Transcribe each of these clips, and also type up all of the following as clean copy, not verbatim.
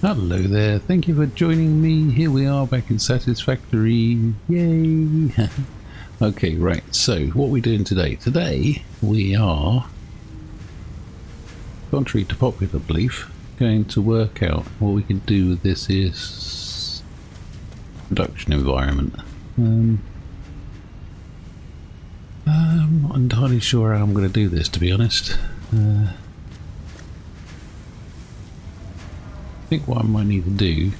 Hello there, thank you for joining me. Here we are back in Satisfactory. Yay! Okay, right, so what are we doing today? Today we are, contrary to popular belief, going to work out what we can do with this is production environment. I'm not entirely sure how I'm going to do this, to be honest. I think what I might need to do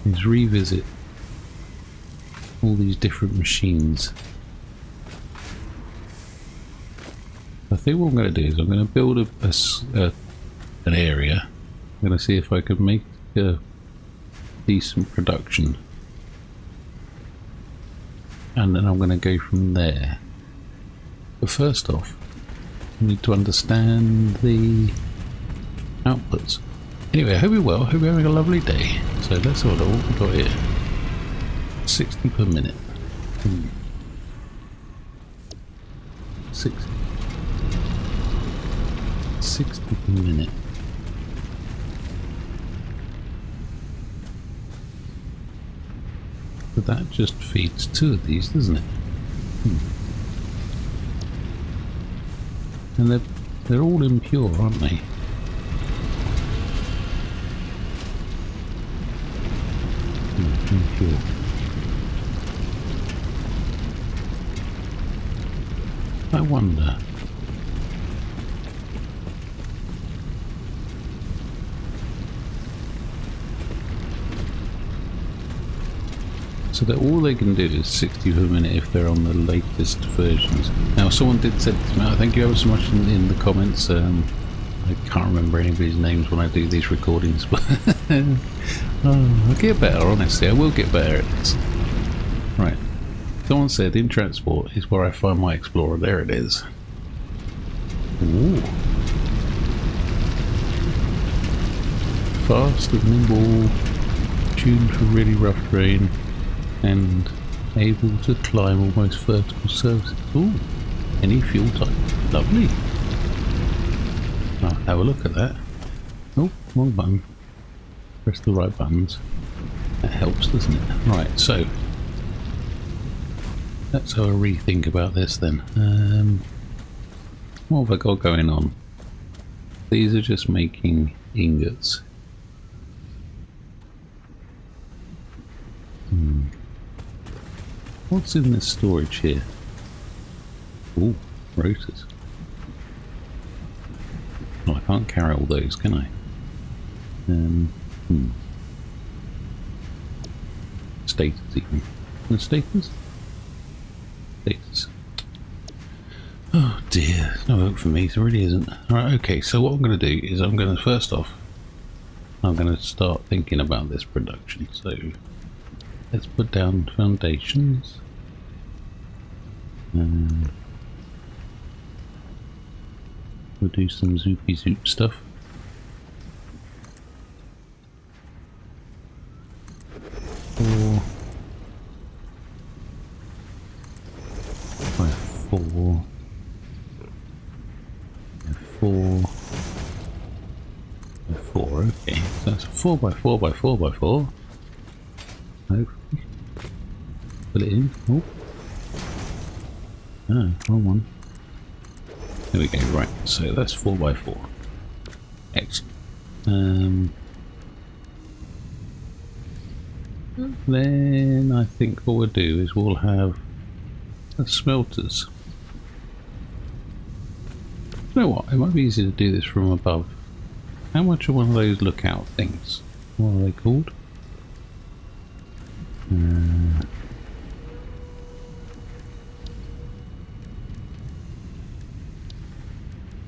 is revisit all these different machines. I think what I'm going to do is I'm going to build an area. I'm going to see if I can make a decent production, and then I'm going to go from there. But first off, I need to understand the outputs. Anyway, I hope you're well. Hope you're having a lovely day. So let's have a look what we've got here. 60 per minute. 60 per minute. But that just feeds two of these, doesn't it? And they're all impure, aren't they? Impure. I wonder. So that all they can do is 60 per minute if they're on the latest versions. Now someone did say to me, thank you ever so much in the comments, I can't remember anybody's names when I do these recordings, but I'll get better, honestly, I will get better at this. Right, someone said in transport is where I find my Explorer. There it is. Ooh. Fast and nimble, tuned for really rough terrain, and able to climb almost vertical surfaces. Ooh, any fuel type. Lovely. I'll have a look at that. Oh, wrong button. Press the right buttons. That helps, doesn't it? Right, so let's have a rethink about this then. What have I got going on? These are just making ingots. What's in this storage here? Ooh, rotors. Well, I can't carry all those, can I? Status even. And status? Status. Oh dear, no hope for me, there really isn't. Alright, okay, so what I'm going to do is I'm going to, first off, I'm going to start thinking about this production. So, let's put down foundations. We'll do some zoopy zoop stuff. Four by four. Okay, so that's 4 by 4 by 4 by 4. Hopefully. Put it in. Oh. Ah, wrong one. There we go, right, so that's 4 by 4. Excellent. Then I think what we'll do is we'll have smelters. You know what, it might be easy to do this from above. How much are one of those lookout things? What are they called?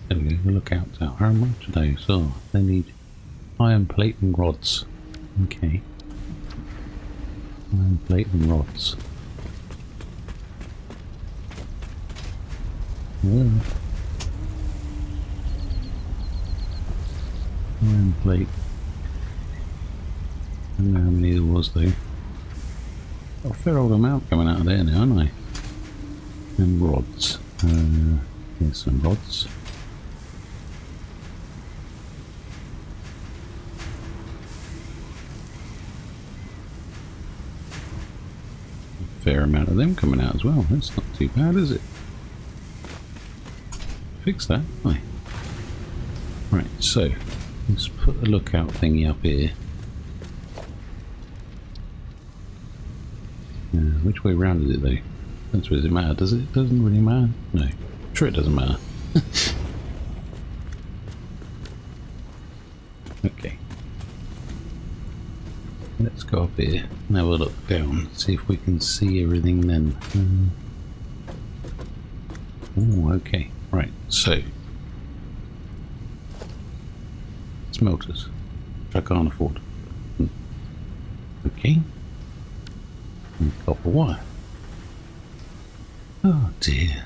There we go, the lookout tower. How much are those? Oh, they need iron plate and rods. Okay. Iron plate and rods. Yeah. Iron plate. I don't know how many there was though. Got a fair old amount coming out of there now, haven't I? And rods. Here's some rods. fair amount of them coming out as well. That's not too bad, is it? Fix that, aye. Right, so let's put the lookout thingy up here. Which way round is it though? That's where does it matter? Does it? Doesn't really matter. No, sure it doesn't matter. Okay. Let's go up here and have a look down, see if we can see everything then. Oh, okay. Right, so smelters, which I can't afford. Okay. And copper wire. Oh dear.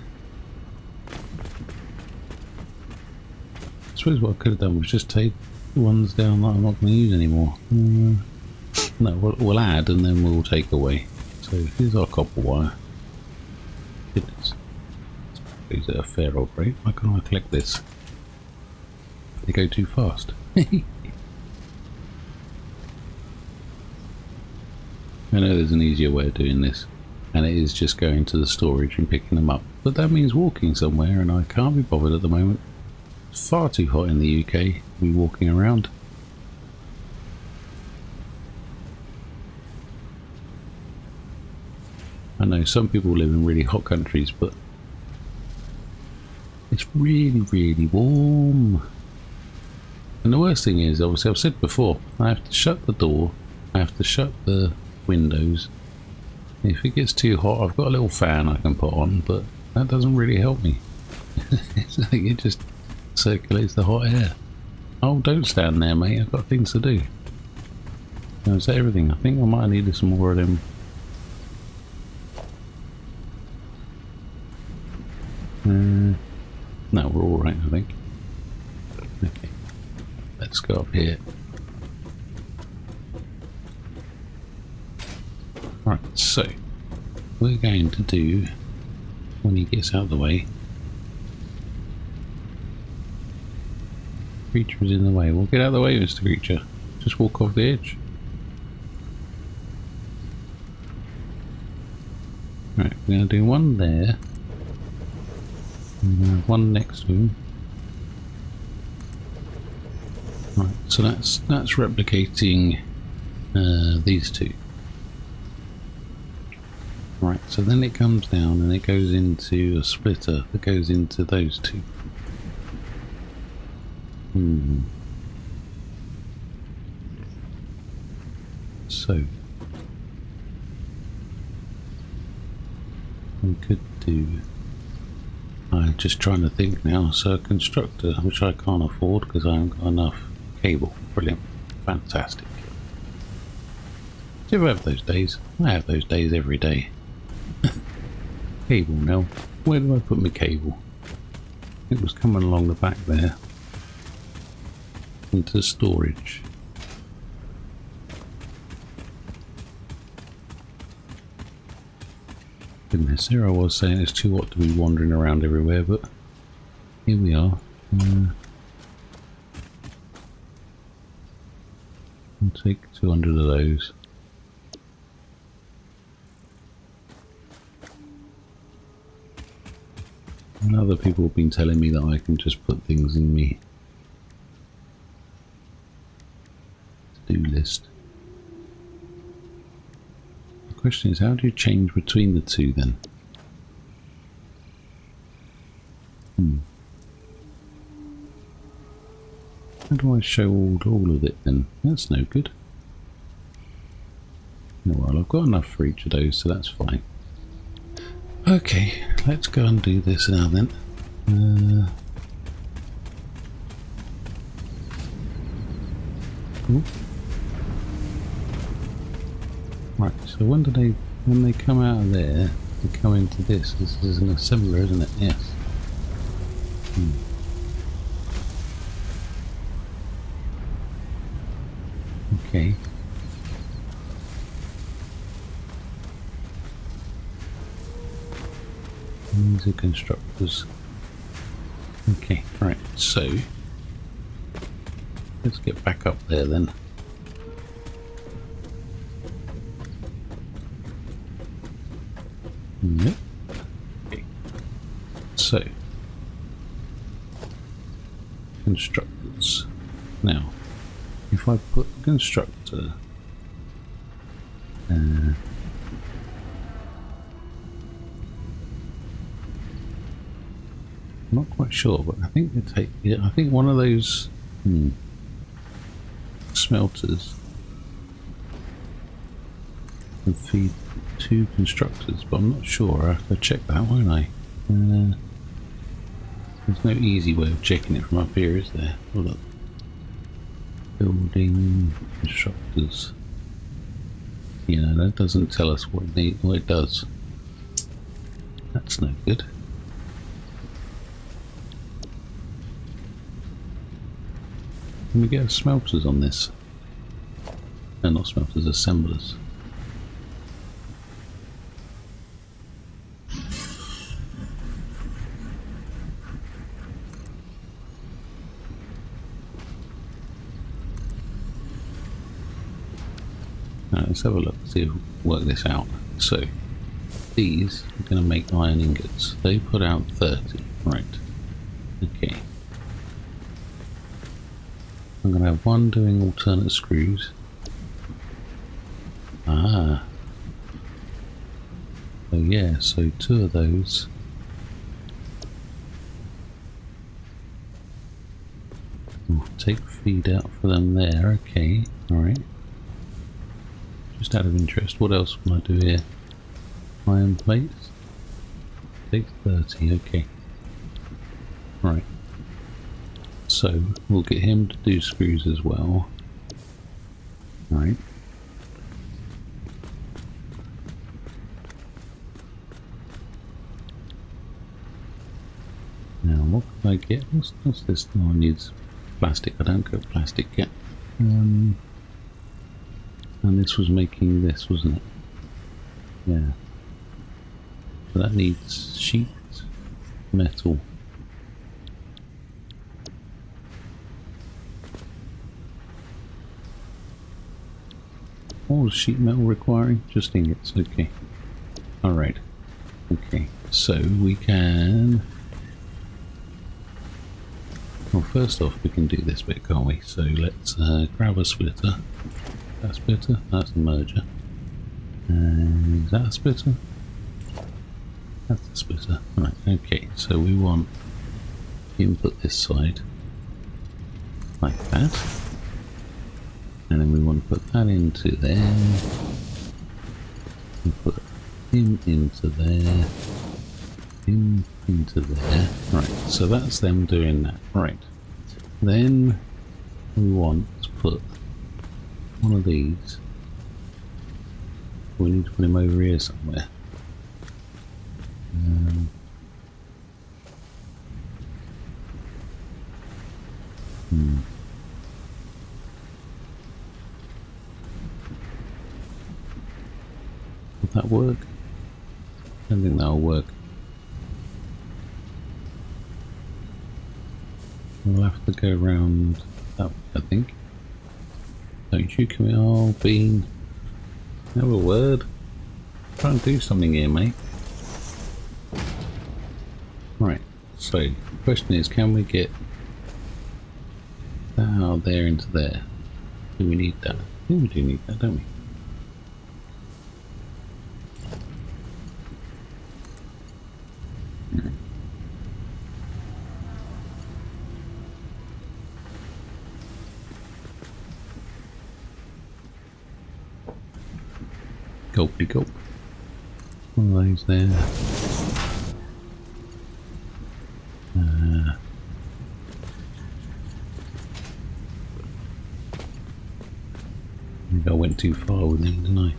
I suppose what I could have done was just take the ones down that I'm not going to use anymore. No, we'll add and then we'll take away. So here's our copper wire. Goodness. These are a fair old rate. Why can't I collect this? They go too fast. I know there's an easier way of doing this, and it is just going to the storage and picking them up. But that means walking somewhere, and I can't be bothered at the moment. It's far too hot in the UK to be walking around. I know some people live in really hot countries, but it's really, really warm. And the worst thing is, obviously I've said before, I have to shut the door, I have to shut the windows. If it gets too hot, I've got a little fan I can put on, but that doesn't really help me. It's like it just circulates the hot air. Oh, don't stand there, mate, I've got things to do. Now, is that everything? I think I might have needed some more of them. No, we're all right, I think. Okay, let's go up here. Right, so we're going to do, when he gets out of the way, creature is in the way. Well, get out of the way, Mr. Creature. Just walk off the edge. Right, we're going to do one there. And one next to him. Right, so that's replicating these two. Right, so then it comes down and it goes into a splitter that goes into those two. So we could do, I'm just trying to think now, so a constructor, which I can't afford because I haven't got enough cable. Brilliant, fantastic. Do you ever have those days? I have those days every day. Cable now. Where do I put my cable? It was coming along the back there. Into storage. Goodness, there I was saying it's too hot to be wandering around everywhere, but here we are. I'll take 200 of those. And other people have been telling me that I can just put things in me to-do list. The question is, how do you change between the two then? How do I show all of it then? That's no good. Oh, well, I've got enough for each of those, so that's fine. Okay, let's go and do this now then. Right, so when they come out of there, they come into this. This is an assembler, isn't it? Yes. Okay. These are constructors. Okay, right, so let's get back up there then. Yep. Okay. So, constructors. Now, if I put constructor, I'm not quite sure, but I think they take. Yeah, I think one of those smelters can feed 2 constructors, but I'm not sure. I have to check that, won't I? There's no easy way of checking it from up here, is there? Oh, look. Building constructors. Yeah, that doesn't tell us what it does. That's no good. Can we get smelters on this? No, not smelters, assemblers. Now let's have a look, see if we can work this out. So, these are going to make iron ingots. They put out 30, right. Okay. I'm going to have one doing alternate screws. Ah. So yeah, so 2 of those. We'll take feed out for them there, okay, alright. Just out of interest, what else can I do here? Iron plates? Takes 30, okay. Right. So, we'll get him to do screws as well. Right. Now, what can I get? What's this? Oh, it needs plastic. I don't got plastic yet. And this was making this, wasn't it? Yeah. So that needs sheet metal. What was sheet metal requiring? Just ingots, okay. Alright. Okay, so we can... Well, first off, we can do this bit, can't we? So let's grab a splitter. That splitter? That's a merger. Is that a splitter? That's a splitter. Right, okay, so we want input this side like that. And then we want to put that into there. We put him into there. Him into there. Right, so that's them doing that. Right. Then we want to put one of these. We need to put him over here somewhere. Will that work? I don't think that'll work. We'll have to go around that way, I think. Don't you come in, oh, Bean. Have a word. Try and do something here, mate. Right, so the question is, can we get that out there into there? Do we need that? I think we do need that, don't we? Gulpy gulp. One of those there. Maybe I went too far with him, didn't I?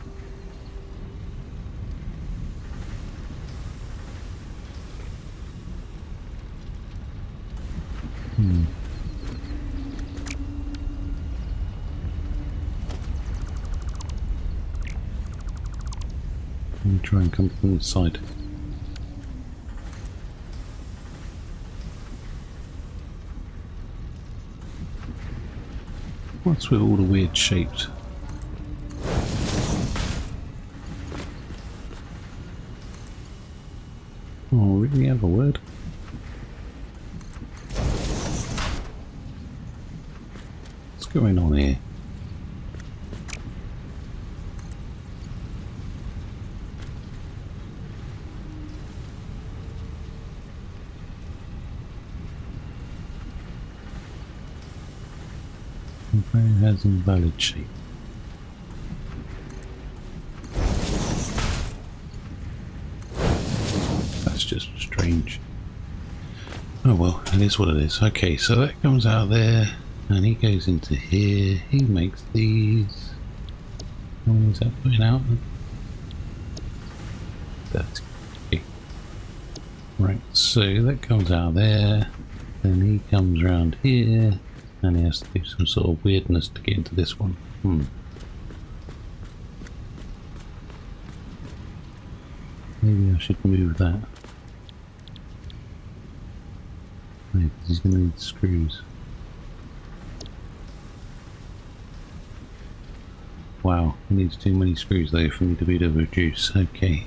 Let me try and come from the side. What's with all the weird shapes? Did we have a word? What's going on here? Conveyor has invalid shape. That's just strange. Oh well, it is what it is. Okay, so that comes out there, and he goes into here. He makes these. How many is that putting out? 30. Okay. Right, so that comes out there. Then he comes around here, and he has to do some sort of weirdness to get into this one. Maybe I should move that. No, because he's going to need screws. Wow, he needs too many screws though for me to be able to reduce. Okay.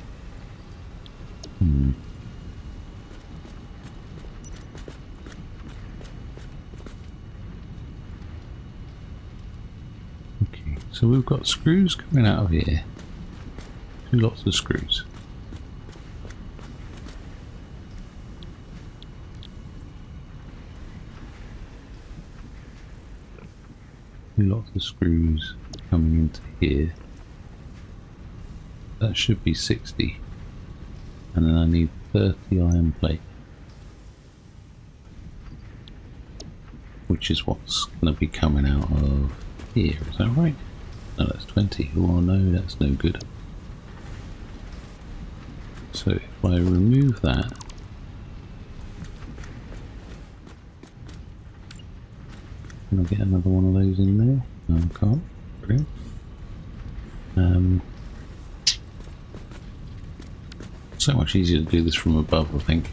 Okay, so we've got screws coming out of here. Lots of screws. Lots of screws coming into here. That should be 60. And then I need 30 iron plate. Which is what's going to be coming out of here, is that right? No, that's 20. Oh no, that's no good. So if I remove that, can I get another one of those in there? No, I can't. Brilliant. So much easier to do this from above, I think.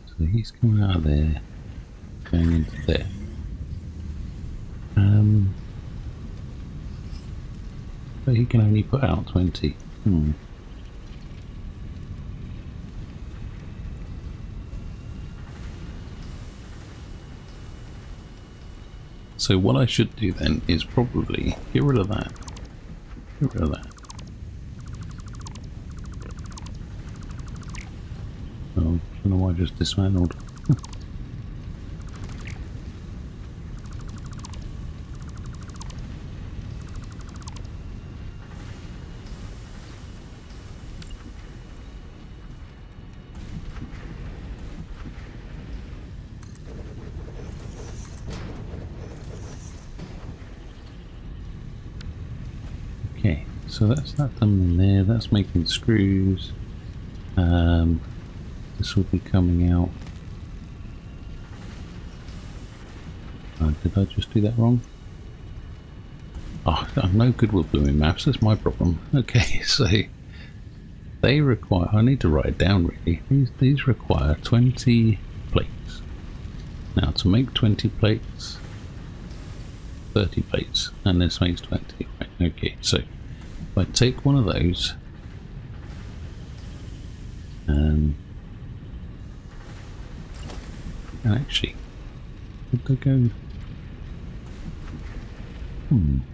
So he's coming out of there, going into there. But he can only put out 20. So what I should do then is probably get rid of that. Get rid of that. Oh, I don't know why I just dismantled. Okay, so that's that done in there. That's making screws. This will be coming out. Did I just do that wrong? Oh, I'm no good with blooming maps. That's my problem. Okay, so they require. I need to write it down really. These require 20 plates. Now to make 20 plates, 30 plates, and this makes 20. Right, okay, so if I take one of those, and actually, would they go? I'm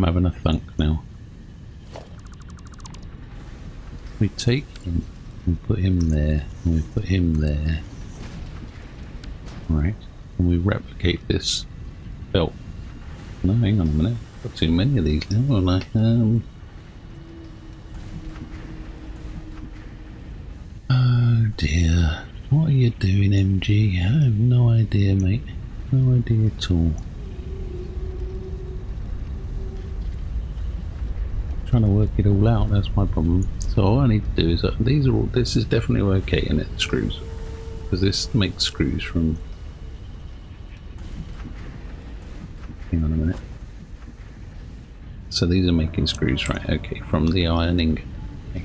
having a thunk now. We take him and put him there, and we put him there. Right, and we replicate this belt. No, hang on a minute. Got too many of these now, haven't I? Oh dear. What are you doing, MG? I have no idea, mate. No idea at all. Trying to work it all out, that's my problem. So all I need to do is these are all. This is definitely okay, and it screws because this makes screws from. Hang on a minute. So these are making screws, right? Okay, from the ironing, okay.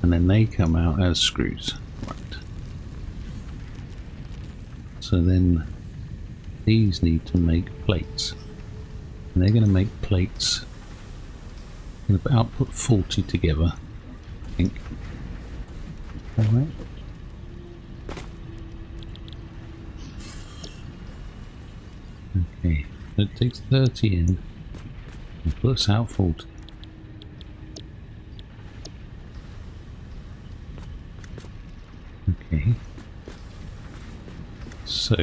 And then they come out as screws, right? So then these need to make plates. And they're going to make plates. Going to output 40 together, I think. Alright. Okay, so it takes 30 in and puts out 40. Okay. So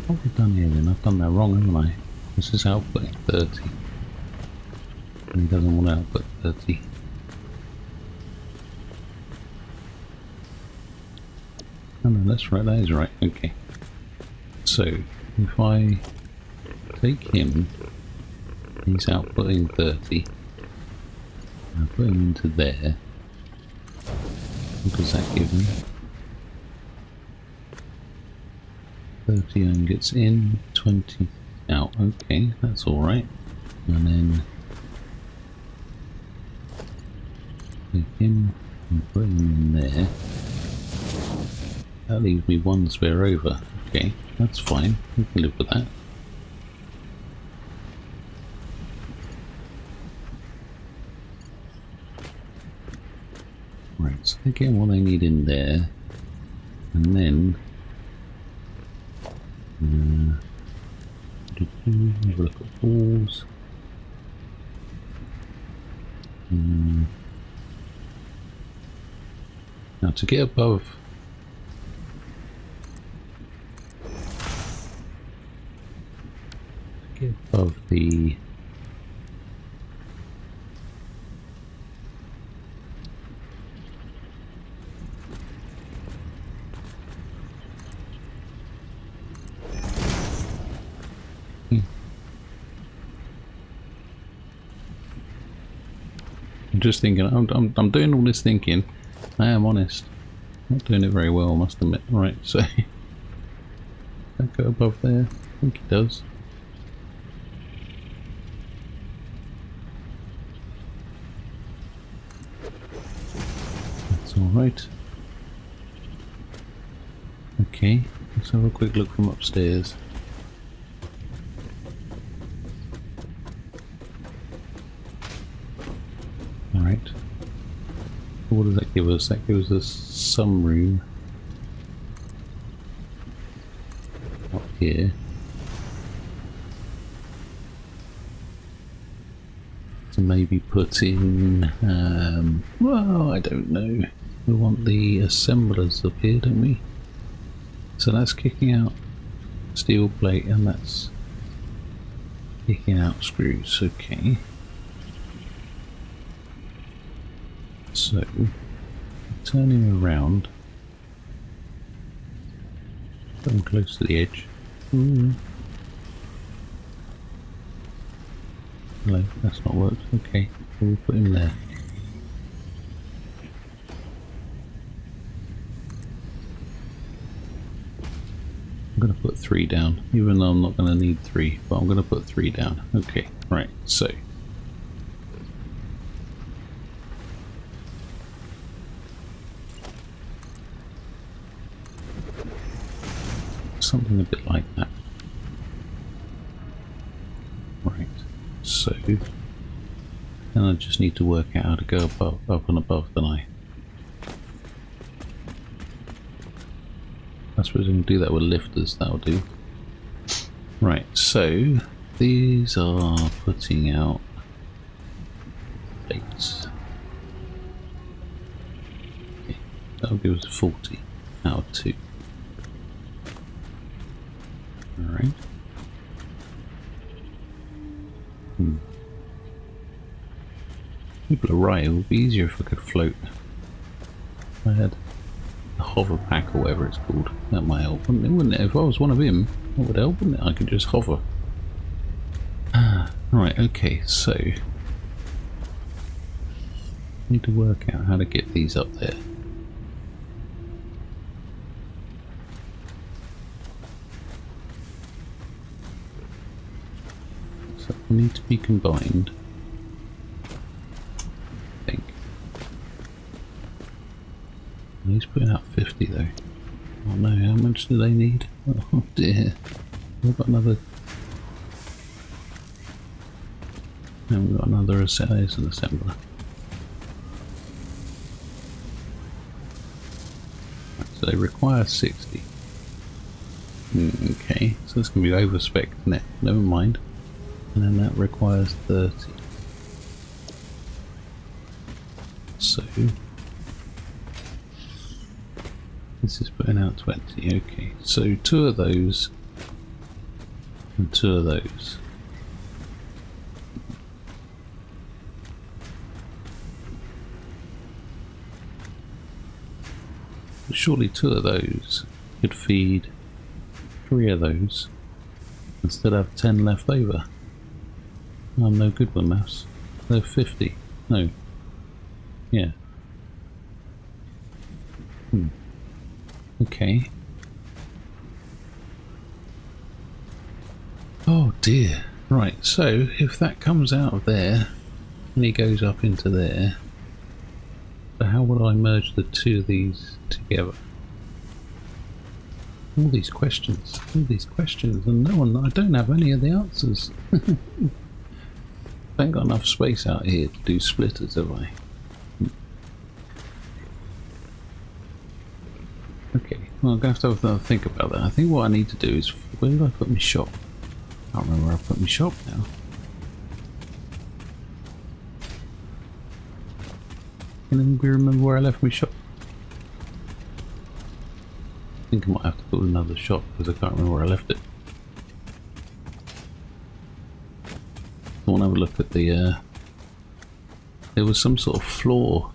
what have we done here then? I've done that wrong, haven't I? This is outputting 30. And he doesn't want to output 30. Oh no, that's right, that is right, okay. So, if I take him, he's outputting 30. I'll put him into there. What does that give me? 30 ohm gets in, 20 out. Okay, that's alright. And then take him and put him in there. That leaves me one spare over. Okay, that's fine. We can live with that. Right, so they get what they need in there. And then have a look at balls. Now to get above the I'm just thinking, I'm doing all this thinking. I am honest. Not doing it very well, I must admit. Right, so that go above there? I think it does. That's alright. Okay, let's have a quick look from upstairs. Alright. What does that give us? That gives us some room up here. To maybe put in, well, I don't know. We want the assemblers up here, don't we? So that's kicking out steel plate and that's kicking out screws, okay. So, turning around, getting close to the edge. Hello, that's not worked. Okay, we'll put him there. I'm going to put 3 down, even though I'm not going to need 3, but I'm going to put 3 down. Okay, right, so. Something a bit like that. Right, so. Then I just need to work out how to go up and above, don't I? I suppose I can do that with lifters, that'll do. Right, so these are putting out plates. Okay, that'll give us 40 out of 2. Alright. People are right, it would be easier if I could float. If I had the hover pack or whatever it's called, that might help, wouldn't it? If I was one of him, that would help, wouldn't it? I could just hover. Right, okay, so I need to work out how to get these up there. So they need to be combined, I think. he's putting out 50 though. Oh no, how much do they need? Oh dear. We've got another... And we've got another size and assembler. Right, so they require 60. Okay, so it's going to be over spec. Never mind. And then that requires 30. So this is putting out 20. Okay, so 2 of those and 2 of those. But surely 2 of those could feed 3 of those and still have 10 left over. I'm no good with maths. They're 50. No. Yeah. Okay. Oh dear. Right, so if that comes out of there and he goes up into there, so how would I merge the 2 of these together? All these questions, and no one, I don't have any of the answers. I ain't got enough space out here to do splitters, have I? Okay, well I'm going to have to think about that. I think what I need to do is, where did I put my shop? I can't remember where I put my shop now. Can anybody remember where I left my shop? I think I might have to put another shop because I can't remember where I left it. I want to have a look at the, there was some sort of floor.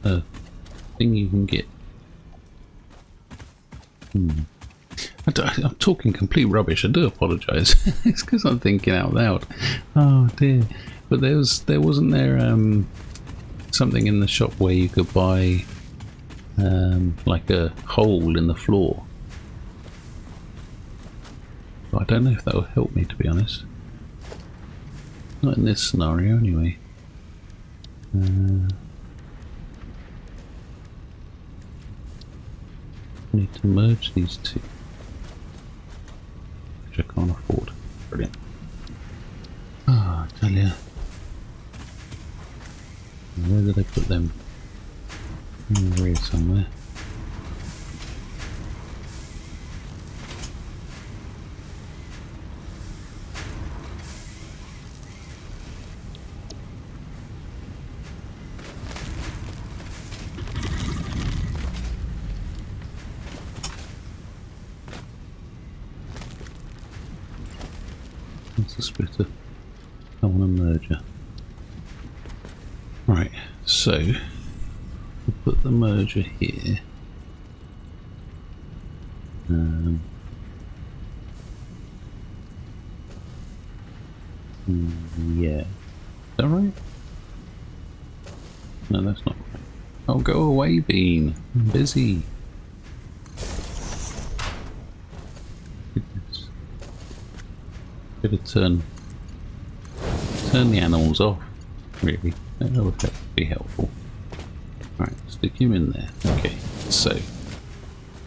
A thing you can get. I'm talking complete rubbish. I do apologise. It's because I'm thinking out loud. Oh dear. But there wasn't there something in the shop where you could buy like a hole in the floor. But I don't know if that will help me, to be honest. Not in this scenario anyway. I need to merge these 2, which I can't afford. Brilliant. Ah, I tell ya. Where did I put them? Over here somewhere. That's a splitter. I want a merger. Right, so we'll put the merger here. Yeah. Is that right? No, that's not right. Oh, go away, Bean. I'm busy. Goodness. Gotta turn the animals off, really. That would be helpful. Right, stick him in there. Okay, so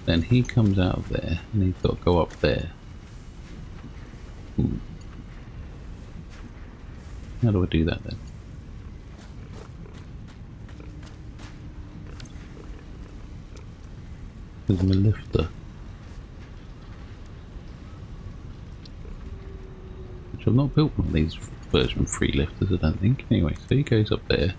then he comes out of there and he's got to go up there. How do I do that then? There's my lifter. Which I've not built one of these version 3 lifters, I don't think. Anyway, so he goes up there.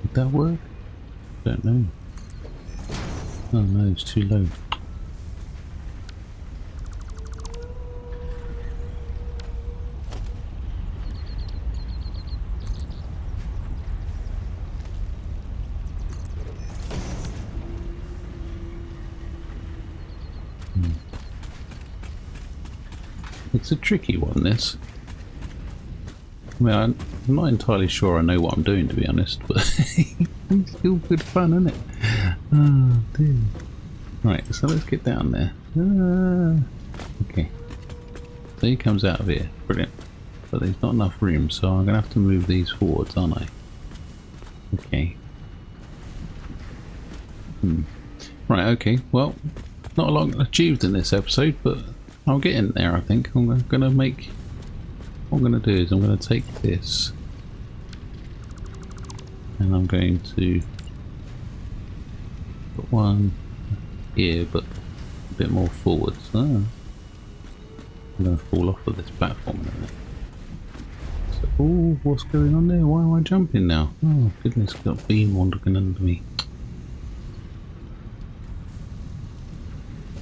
Would that work? Don't know. Oh no, it's too low. It's a tricky one, this. I mean, I'm not entirely sure I know what I'm doing, to be honest, but it's still good fun, isn't it? Oh dear. Right, so let's get down there. Okay. So he comes out of here. Brilliant. But there's not enough room, so I'm going to have to move these forwards, aren't I? Okay. Right, okay. Well, not a lot achieved in this episode, but I'll get in there, I think. I'm going to make... What I'm going to do is I'm going to take this and I'm going to put one here, but a bit more forwards. I'm going to fall off of this platform in a minute. So, oh, what's going on there? Why am I jumping now? Oh goodness, got a beam wandering under me.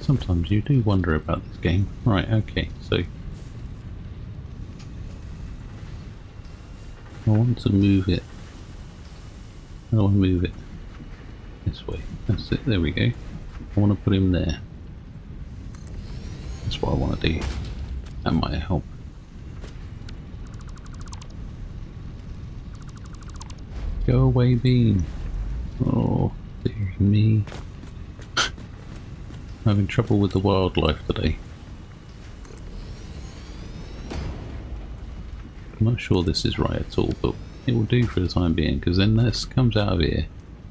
Sometimes you do wonder about this game. Right, okay, so I want to move it. How do I move it? This way. That's it, there we go. I want to put him there. That's what I want to do. That might help. Go away, beam. Oh, dear me. I'm having trouble with the wildlife today. I'm not sure this is right at all, but it will do for the time being, because then this comes out of here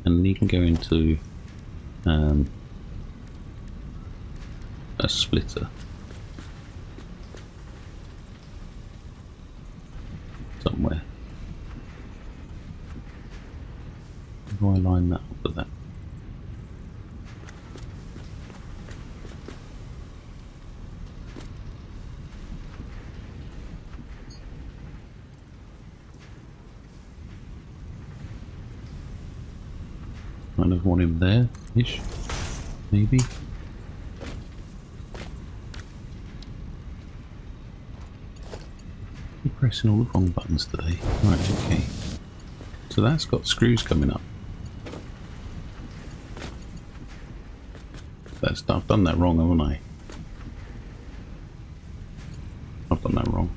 and you can go into a splitter somewhere. How do I line that up with that? Kind of want him there-ish, maybe. I'm pressing all the wrong buttons today. Right, okay. So that's got screws coming up. I've done that wrong, haven't I? I've done that wrong.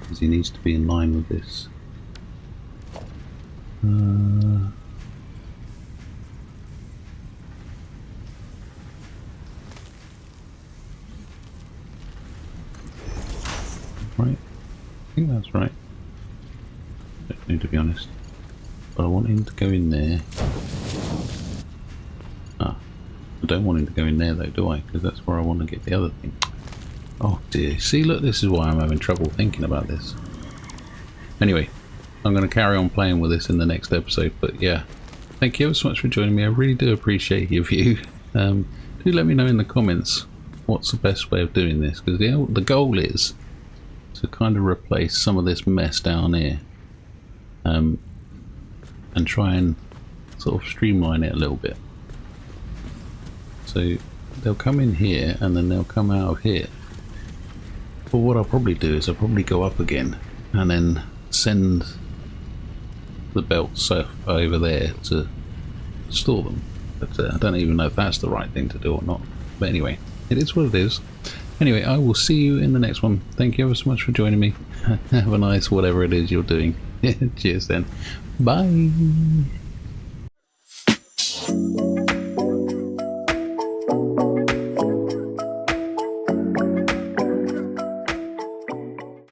Because he needs to be in line with this. Right, I think that's right. Don't know, to be honest, but I want him to go in there. Ah, I don't want him to go in there though, do I? Because that's where I want to get the other thing. Oh dear, see, look, this is why I'm having trouble thinking about this. Anyway, I'm going to carry on playing with this in the next episode, but yeah, thank you ever so much for joining me. I really do appreciate your view. Do let me know in the comments what's the best way of doing this, because the goal is to kind of replace some of this mess down here, and try and sort of streamline it a little bit. So they'll come in here and then they'll come out of here. But what I'll probably do is I'll probably go up again and then send the belts over there to store them. But I don't even know if that's the right thing to do or not. But anyway, it is what it is. Anyway, I will see you in the next one. Thank you ever so much for joining me. Have a nice whatever it is you're doing. Cheers then. Bye.